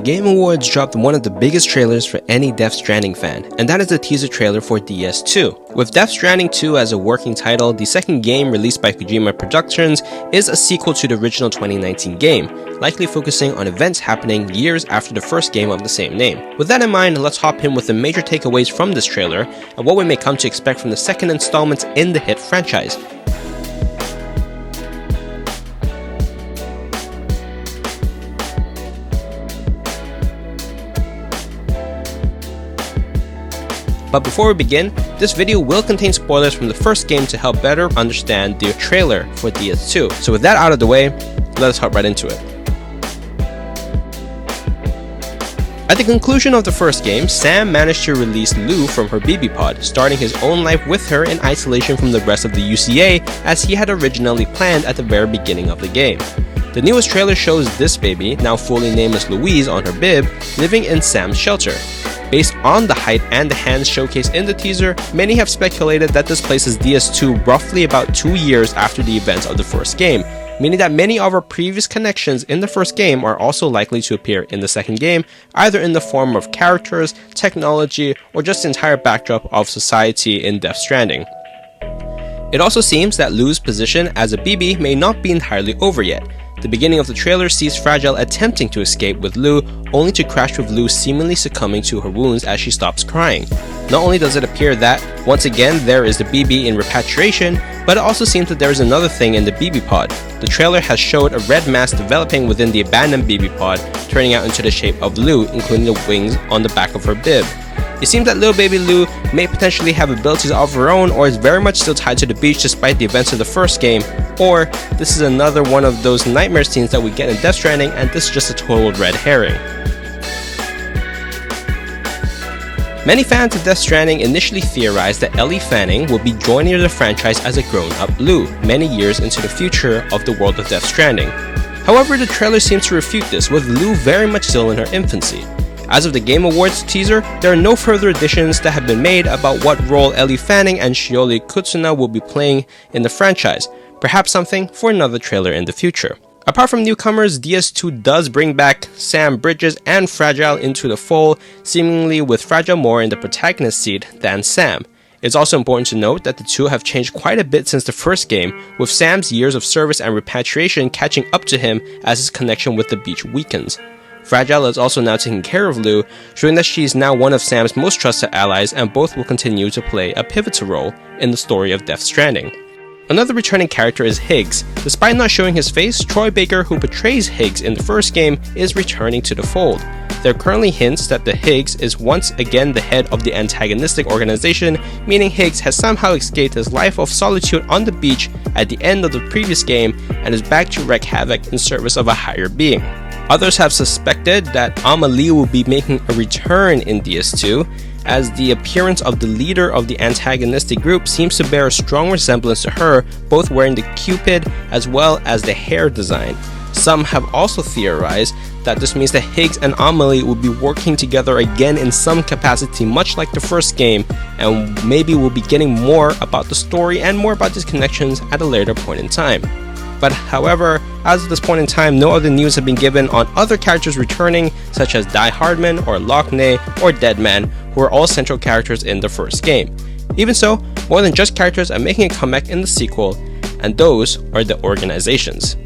Game Awards dropped one of the biggest trailers for any Death Stranding fan, and that is the teaser trailer for DS2. With Death Stranding 2 as a working title, the second game released by Kojima Productions is a sequel to the original 2019 game, likely focusing on events happening years after the first game of the same name. With that in mind, let's hop in with the major takeaways from this trailer and what we may come to expect from the second installment in the hit franchise. But before we begin, this video will contain spoilers from the first game to help better understand the trailer for DS2. So with that out of the way, let us hop right into it. At the conclusion of the first game, Sam managed to release Lou from her BB pod, starting his own life with her in isolation from the rest of the UCA as he had originally planned at the very beginning of the game. The newest trailer shows this baby, now fully named as Louise on her bib, living in Sam's shelter. Based on the height and the hands showcased in the teaser, many have speculated that this places DS2 roughly about 2 years after the events of the first game, meaning that many of our previous connections in the first game are also likely to appear in the second game, either in the form of characters, technology, or just the entire backdrop of society in Death Stranding. It also seems that Lou's position as a BB may not be entirely over yet. The beginning of the trailer sees Fragile attempting to escape with Lou, only to crash with Lou seemingly succumbing to her wounds as she stops crying. Not only does it appear that, once again, there is the BB in repatriation, but it also seems that there is another thing in the BB pod. The trailer has showed a red mass developing within the abandoned BB pod, turning out into the shape of Lou, including the wings on the back of her bib. It seems that little baby Lou may potentially have abilities of her own, or is very much still tied to the beach despite the events of the first game, or this is another one of those nightmare scenes that we get in Death Stranding and this is just a total red herring. Many fans of Death Stranding initially theorized that Elle Fanning will be joining the franchise as a grown-up Lou, many years into the future of the world of Death Stranding. However, the trailer seems to refute this, with Lou very much still in her infancy. As of the Game Awards teaser, there are no further additions that have been made about what role Elle Fanning and Shioli Kutsuna will be playing in the franchise, perhaps something for another trailer in the future. Apart from newcomers, DS2 does bring back Sam, Bridges, and Fragile into the fold, seemingly with Fragile more in the protagonist seat than Sam. It's also important to note that the two have changed quite a bit since the first game, with Sam's years of service and repatriation catching up to him as his connection with the beach weakens. Fragile is also now taking care of Lou, showing that she is now one of Sam's most trusted allies, and both will continue to play a pivotal role in the story of Death Stranding. Another returning character is Higgs. Despite not showing his face, Troy Baker, who portrays Higgs in the first game, is returning to the fold. There are currently hints that the Higgs is once again the head of the antagonistic organization, meaning Higgs has somehow escaped his life of solitude on the beach at the end of the previous game and is back to wreak havoc in service of a higher being. Others have suspected that Amelie will be making a return in DS2, as the appearance of the leader of the antagonistic group seems to bear a strong resemblance to her, both wearing the Cupid as well as the hair design. Some have also theorized that this means that Higgs and Amelie will be working together again in some capacity, much like the first game, and maybe we'll be getting more about the story and more about these connections at a later point in time. But however, as of this point in time, no other news have been given on other characters returning, such as Die Hardman or Lockney or Deadman, who are all central characters in the first game. Even so, more than just characters are making a comeback in the sequel, and those are the organizations.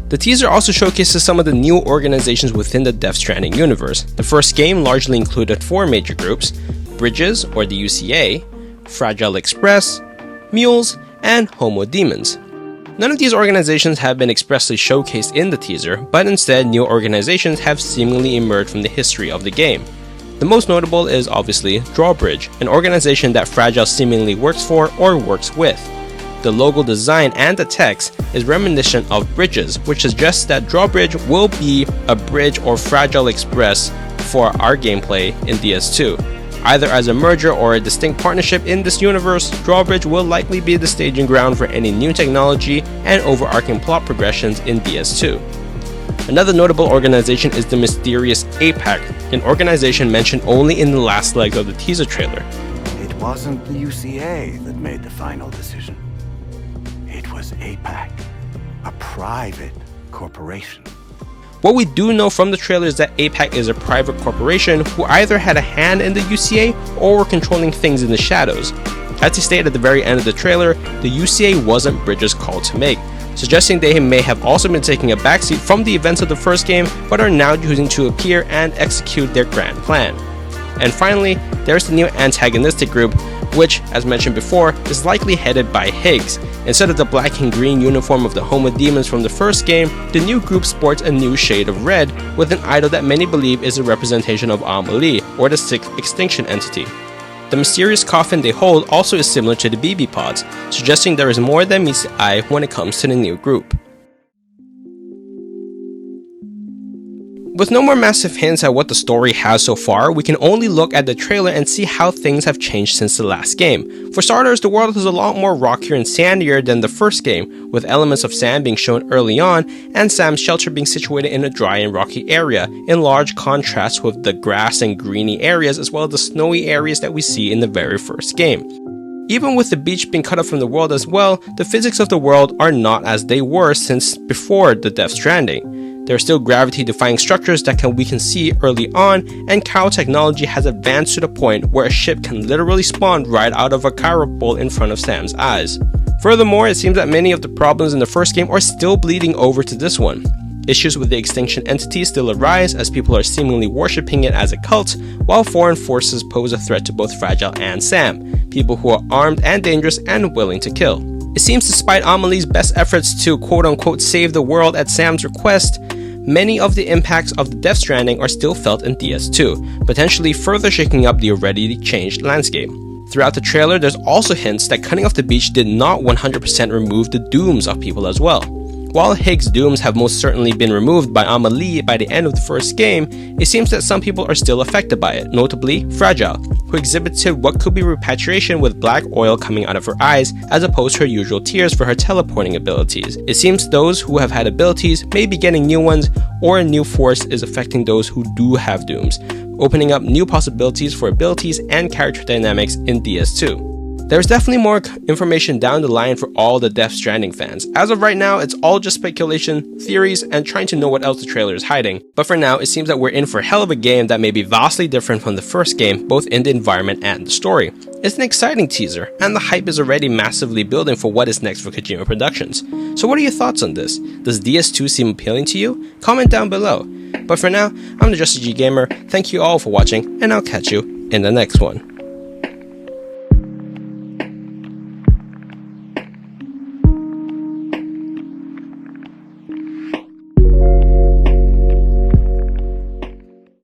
The teaser also showcases some of the new organizations within the Death Stranding universe. The first game largely included 4 major groups: Bridges, or the UCA, Fragile Express, Mules, and Homo Demons. None of these organizations have been expressly showcased in the teaser, but instead new organizations have seemingly emerged from the history of the game. The most notable is obviously Drawbridge, an organization that Fragile seemingly works for or works with. The logo design and the text is reminiscent of Bridges, which suggests that Drawbridge will be a bridge or Fragile Express for our gameplay in DS2. Either as a merger or a distinct partnership in this universe, Drawbridge will likely be the staging ground for any new technology and overarching plot progressions in DS2. Another notable organization is the mysterious APAC, an organization mentioned only in the last leg of the teaser trailer. It wasn't the UCA that made the final decision. It was was APAC, a private corporation. What we do know from the trailer is that APAC is a private corporation who either had a hand in the UCA or were controlling things in the shadows. As they state at the very end of the trailer, the UCA wasn't Bridges' call to make, suggesting they may have also been taking a backseat from the events of the first game, but are now choosing to appear and execute their grand plan. And finally, there's the new antagonistic group, which, as mentioned before, is likely headed by Higgs. Instead of the black and green uniform of the Home of Demons from the first game, the new group sports a new shade of red, with an idol that many believe is a representation of Amelie, or the sixth extinction entity. The mysterious coffin they hold also is similar to the BB pods, suggesting there is more than meets the eye when it comes to the new group. With no more massive hints at what the story has so far, we can only look at the trailer and see how things have changed since the last game. For starters, the world is a lot more rockier and sandier than the first game, with elements of sand being shown early on, and Sam's shelter being situated in a dry and rocky area, in large contrast with the grass and greeny areas as well as the snowy areas that we see in the very first game. Even with the beach being cut off from the world as well, the physics of the world are not as they were since before the Death Stranding. There are still gravity-defying structures that we can see early on, and cow technology has advanced to the point where a ship can literally spawn right out of a gyro bowl in front of Sam's eyes. Furthermore, it seems that many of the problems in the first game are still bleeding over to this one. Issues with the extinction entity still arise as people are seemingly worshipping it as a cult, while foreign forces pose a threat to both Fragile and Sam, people who are armed and dangerous and willing to kill. It seems despite Amelie's best efforts to quote-unquote save the world at Sam's request, many of the impacts of the Death Stranding are still felt in DS2, potentially further shaking up the already changed landscape. Throughout the trailer, there's also hints that cutting off the beach did not 100% remove the dooms of people as well. While Higgs' dooms have most certainly been removed by Amelie by the end of the first game, it seems that some people are still affected by it, notably Fragile, who exhibited what could be repatriation with black oil coming out of her eyes as opposed to her usual tears for her teleporting abilities. It seems those who have had abilities may be getting new ones, or a new force is affecting those who do have dooms, opening up new possibilities for abilities and character dynamics in DS2. There's definitely more information down the line for all the Death Stranding fans. As of right now, it's all just speculation, theories, and trying to know what else the trailer is hiding. But for now, it seems that we're in for a hell of a game that may be vastly different from the first game, both in the environment and the story. It's an exciting teaser, and the hype is already massively building for what is next for Kojima Productions. So what are your thoughts on this? Does DS2 seem appealing to you? Comment down below. But for now, I'm the Justin G Gamer, thank you all for watching, and I'll catch you in the next one.